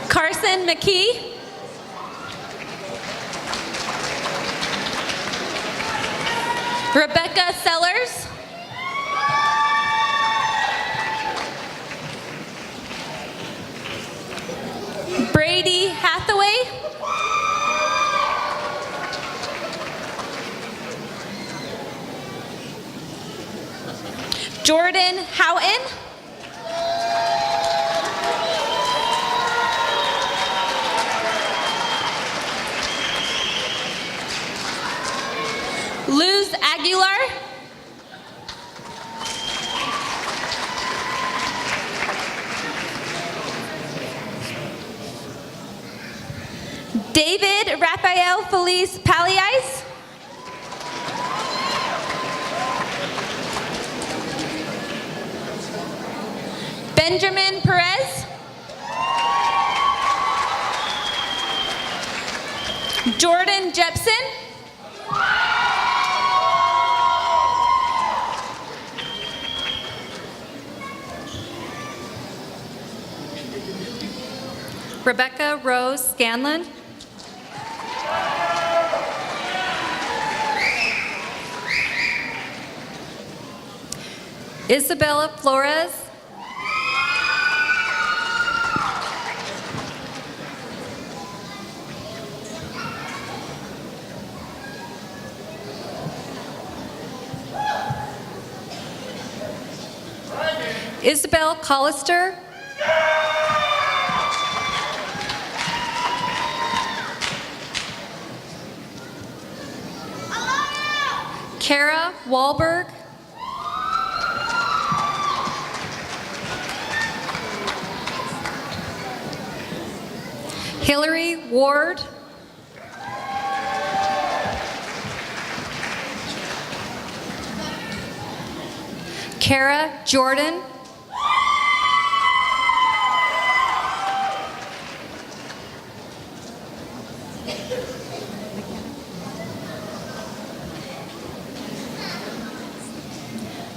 J: Carson McKee. Rebecca Sellers. Brady Hathaway. Jordan Houghton. Luz Aguilar. David Rafael Feliz Paliais. Benjamin Perez. Jordan Jepson.
K: Rebecca Rose Scanlon. Isabella Flores. Isabel Collister. Kara Wahlberg. Hillary Ward. Kara Jordan.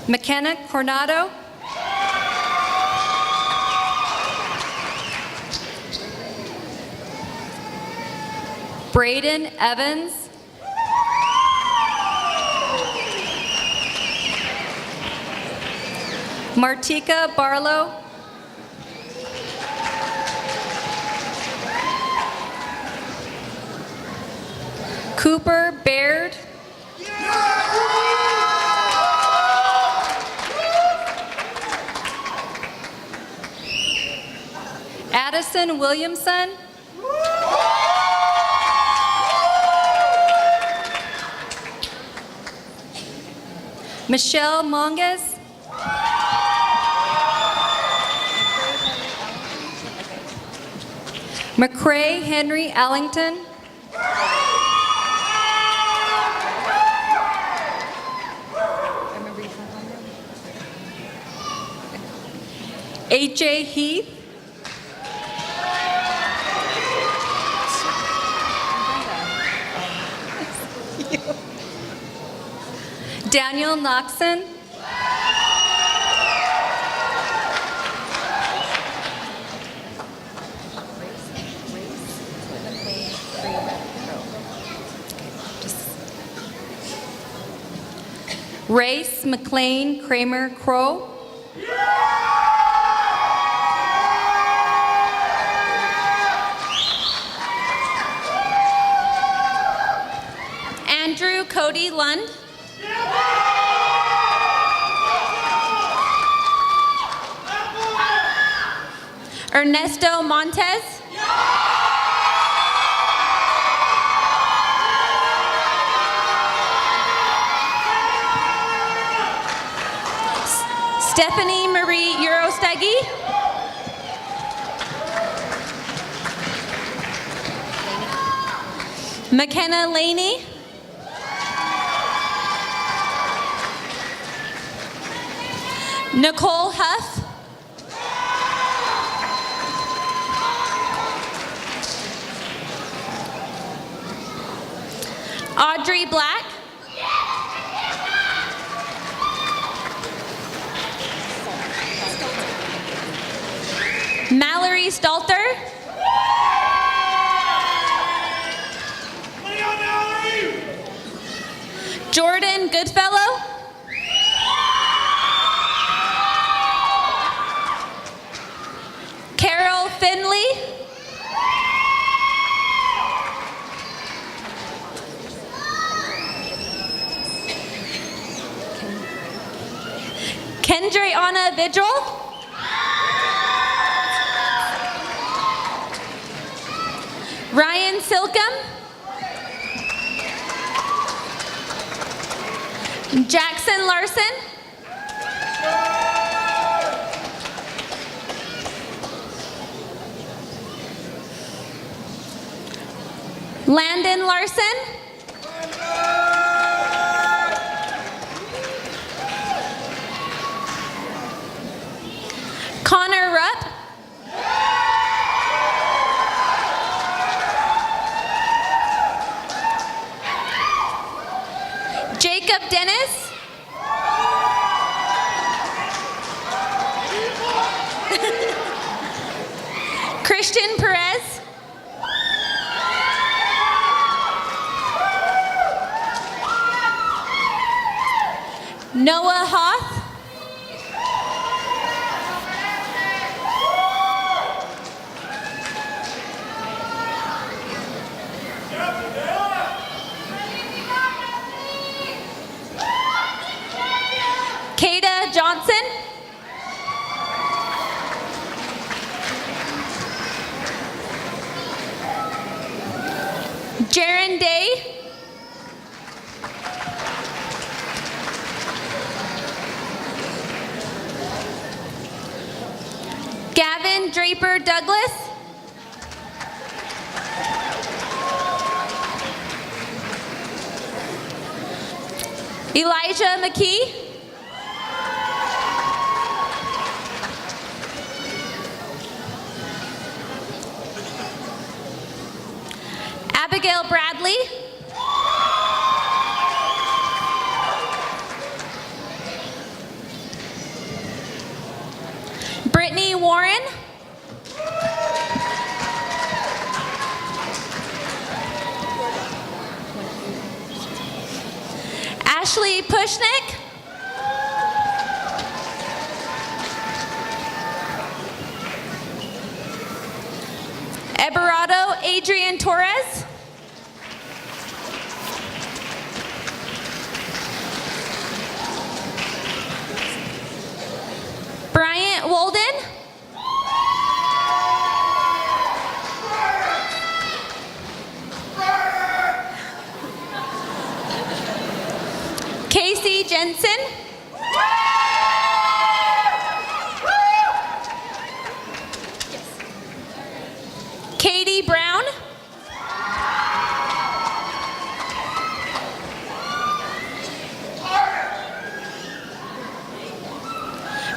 K: McKenna Coronado. Braden Evans. Martika Barlow. Cooper Baird. Addison Williamson. Michelle Monges. McCrae Henry Allington. H.A. Heath. Daniel Noxon. Race McLean Kramer Crow. Andrew Cody Lund. Ernesto Montes. Stephanie Marie Eurostegi. McKenna Laney. Nicole Huff. Audrey Black. Mallory Stalter. Jordan Goodfellow. Carol Finley. Kendra Anna Vigil. Ryan Silcom. Jackson Larson. Landon Larson. Connor Rupp. Jacob Dennis. Christian Perez. Noah Hoth. Kada Johnson.
J: Sam Draper Douglas. Elijah McKee. Abigail Bradley. Brittany Warren. Ashley Pushnick. Eberardo Adrian Torres. Bryant Walden. Casey Jensen. Katie Brown.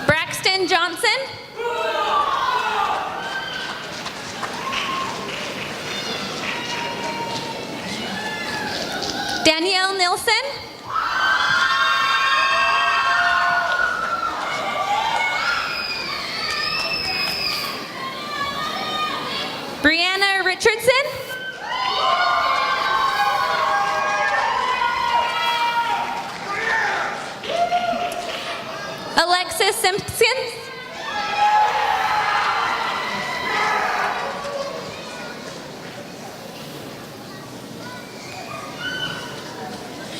J: Braxton Johnson. Danielle Nilsson. Brianna Richardson. Alexis Simpson.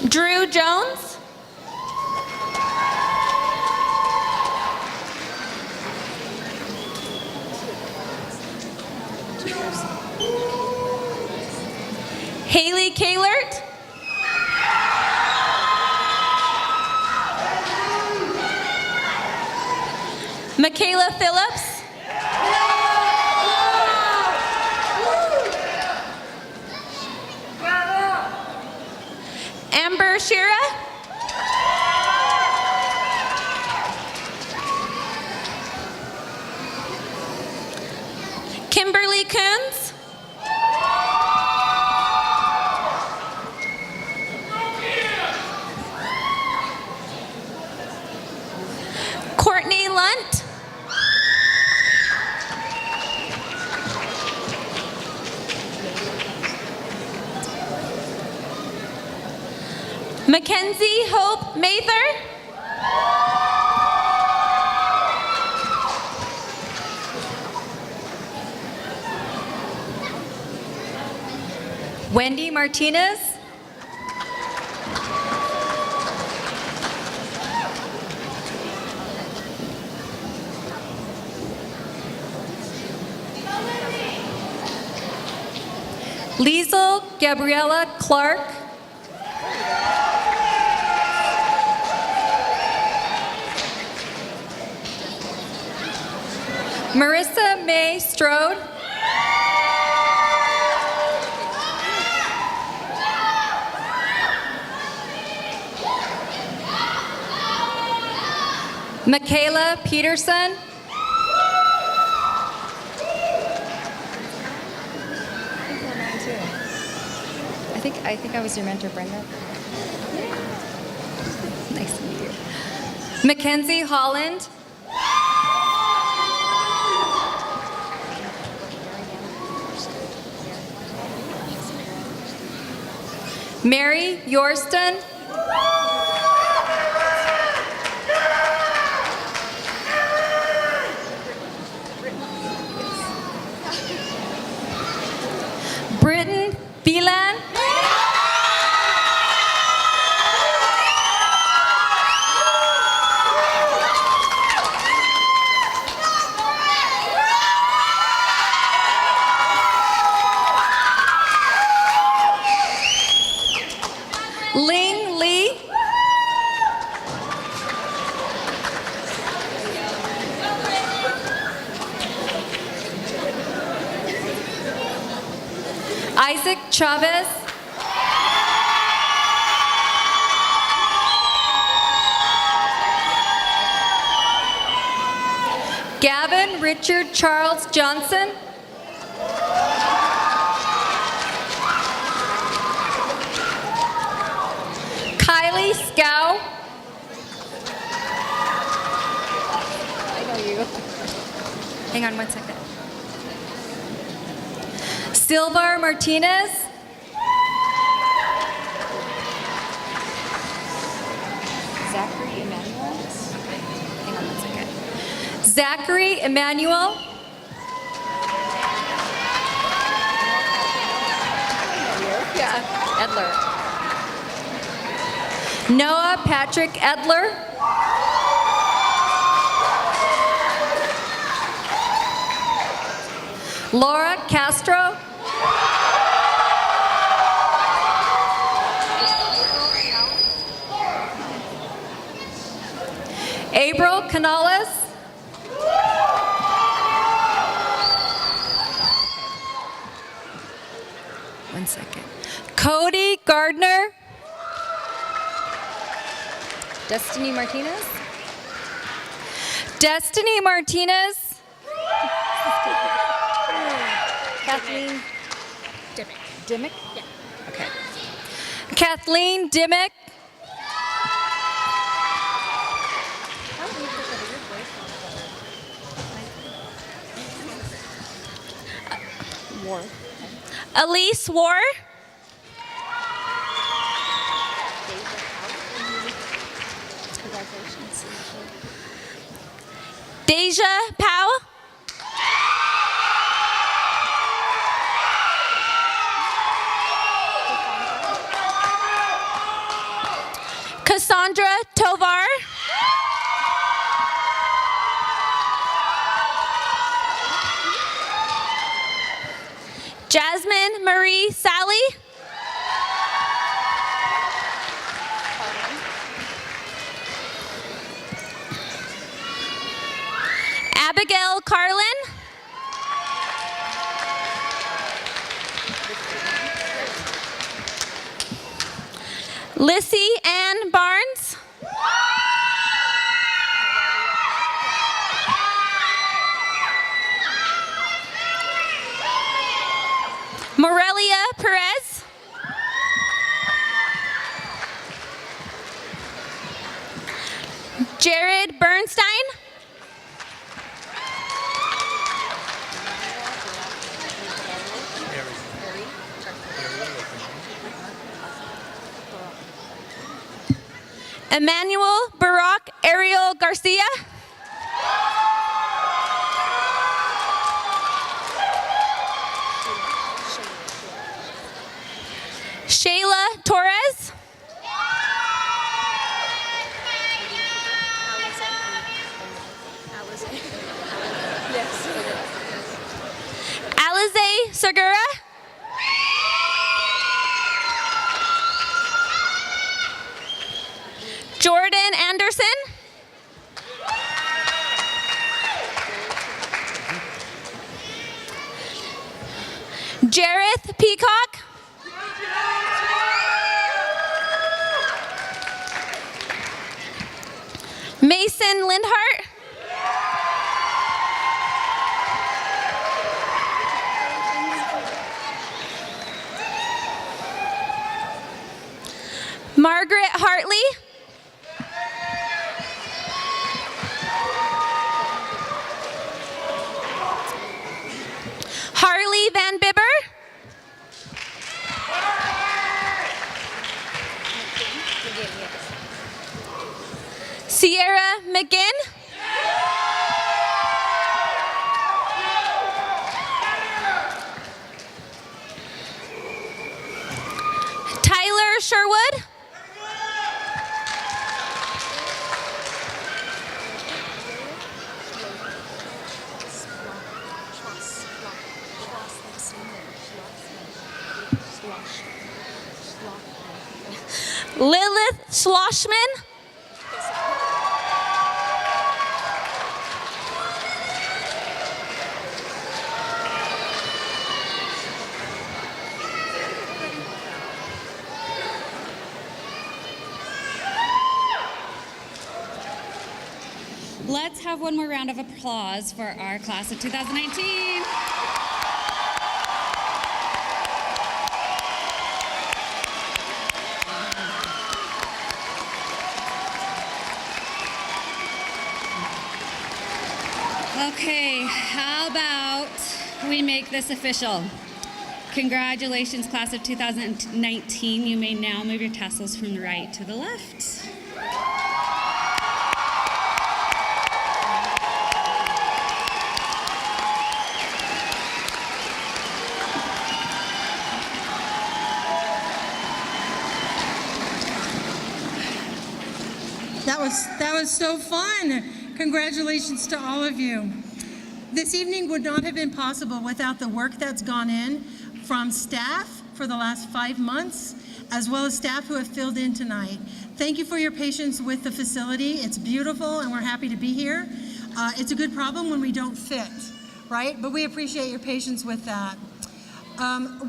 J: Drew Jones. Haley Kahlert. Michaela Phillips. Amber Shira. Kimberly Coons. Courtney Lunt. Mackenzie Hope Mather.
A: Wendy Martinez. Liesel Gabriella Clark. Marissa May Strode. Michaela Peterson.
L: I think I was your mentor, Brenda. Nice to meet you.
A: Mackenzie Holland. Mary Yorston. Britton Phelan. Ling
L: Isaac Chavez. Gavin Richard Charles Johnson. Kylie Scow. I know you. Hang on one second. Silvar Martinez. Zachary Emmanuel. Okay. Hang on one second. Zachary Emmanuel. Yeah, Edler. Noah Patrick Edler. Laura Castro. April Canales. One second. Cody Gardner. Destiny Martinez. Destiny Martinez. Kathleen Dimmick. Dimmick? Yeah. Okay. Kathleen Dimmick. War.
J: Elise War.
L: Congratulations.
J: Deja Powell. Cassandra Tovar. Jasmine Marie Sally. Abigail Carlin. Lissy Ann Barnes. Morelia Perez. Jared Bernstein. Emmanuel Barak Ariel Garcia. Shayla Torres. Alize Segura. Jordan Anderson. Jareth Peacock. Mason Lindhart. Margaret Hartley. Harley Van Bibber. Sierra McGinn. Tyler Sherwood. Lilith Schlossman.
M: Let's have one more round of applause for our class of 2019. Okay, how about we make this official? Congratulations, class of 2019. You may now move your tassels from the right to the left.
N: That was so fun. Congratulations to all of you. This evening would not have been possible without the work that's gone in from staff for the last 5 months, as well as staff who have filled in tonight. Thank you for your patience with the facility. It's beautiful and we're happy to be here. It's a good problem when we don't fit, right? But we appreciate your patience with that.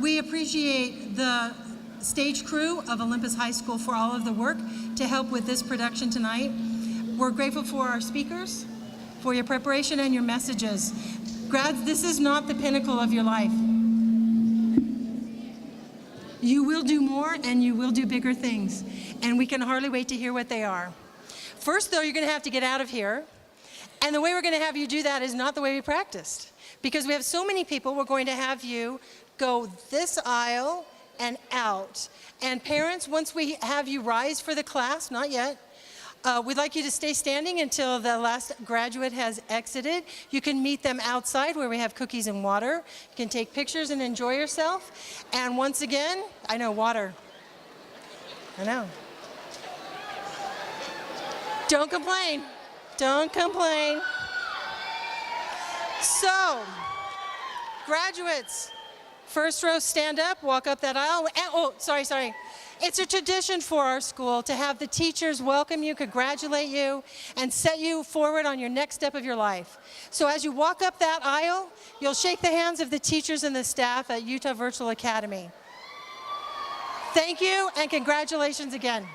N: We appreciate the stage crew of Olympus High School for all of the work to help with this production tonight. We're grateful for our speakers, for your preparation and your messages. Grads, this is not the pinnacle of your life. You will do more and you will do bigger things, and we can hardly wait to hear what they are. First, though, you're going to have to get out of here, and the way we're going to have you do that is not the way we practiced. Because we have so many people, we're going to have you go this aisle and out. And parents, once we have you rise for the class, not yet, we'd like you to stay standing until the last graduate has exited. You can meet them outside where we have cookies and water. You can take pictures and enjoy yourself. And once again, I know, water. I know. Don't complain. Don't complain. So, graduates, first row, stand up, walk up that aisle. Oh, sorry. It's a tradition for our school to have the teachers welcome you, congratulate you, and set you forward on your next step of your life. So as you walk up that aisle, you'll shake the hands of the teachers and the staff at Utah Virtual Academy. Thank you, and congratulations again.